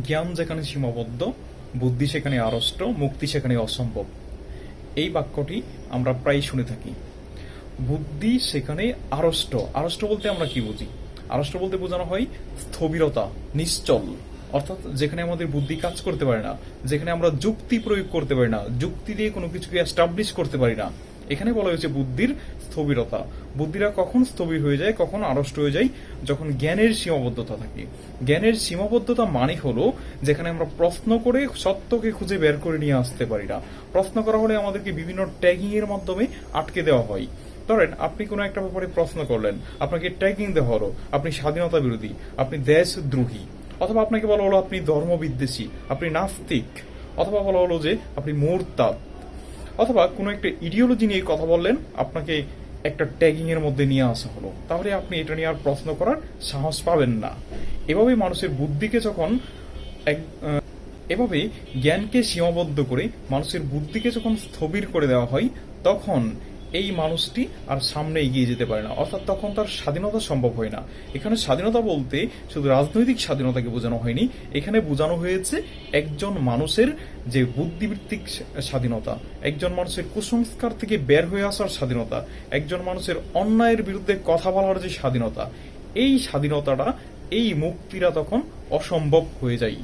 জ্ঞান যেখানে সীমাবদ্ধ, বুদ্ধি সেখানে আড়ষ্ট, মুক্তি সেখানে অসম্ভব। এই বাক্যটি আমরা প্রায় শুনে থাকি। বুদ্ধি সেখানে আড়ষ্ট। আড়ষ্ট বলতে আমরা কি বুঝি? আড়ষ্ট বলতে বোঝানো হয় স্থবিরতা, নিশ্চল, অর্থাৎ যেখানে আমাদের বুদ্ধি কাজ করতে পারে না, যেখানে আমরা যুক্তি প্রয়োগ করতে পারি না, যুক্তি দিয়ে কোনো কিছুকে এস্টাবলিশ করতে পারি না। এখানে বলা হয়েছে বুদ্ধির স্থবিরতা। বুদ্ধিরা কখন স্থবির হয়ে যায়, কখন আড়ষ্ট হয়ে যায়? যখন জ্ঞানের সীমাবদ্ধতা থাকে। জ্ঞানের সীমাবদ্ধতা মানে হলো যেখানে আমরা প্রশ্ন করে সত্যকে খুঁজে বের করে নিয়ে আসতে পারি না। প্রশ্ন করা হলে আমাদেরকে বিভিন্ন ট্যাগিং এর মাধ্যমে আটকে দেওয়া হয়। ধরেন আপনি কোনো একটা ব্যাপারে প্রশ্ন করলেন, আপনাকে ট্যাগিং দেওয়া হলো আপনি স্বাধীনতা বিরোধী, আপনি দেশদ্রোহী, অথবা আপনাকে বলা হলো আপনি ধর্মবিদ্বেষী, আপনি নাস্তিক, অথবা বলা হলো যে আপনি মুরতাদ, অথবা কোনো একটা ইডিওলজি নিয়ে কথা বললেন, আপনাকে একটা ট্যাগিং এর মধ্যে নিয়ে আসা হলো। তাহলে আপনি এটা নিয়ে আর প্রশ্ন করার সাহস পাবেন না। এভাবে মানুষের বুদ্ধিকে যখন এভাবে জ্ঞানকে সীমাবদ্ধ করে মানুষের বুদ্ধিকে যখন স্থবির করে দেওয়া হয়, তখন এই মানুষটি আর সামনে এগিয়ে যেতে পারে না, অর্থাৎ তখন তার স্বাধীনতা সম্ভব হয় না। এখানে স্বাধীনতা বলতে শুধু রাজনৈতিক স্বাধীনতাকে বোঝানো হয়নি, এখানে বোঝানো হয়েছে একজন মানুষের যে বুদ্ধিবৃত্তিক স্বাধীনতা, একজন মানুষের কুসংস্কার থেকে বের হয়ে আসার স্বাধীনতা, একজন মানুষের অন্যায়ের বিরুদ্ধে কথা বলার যে স্বাধীনতা, এই স্বাধীনতাটা, এই মুক্তিটা তখন অসম্ভব হয়ে যায়।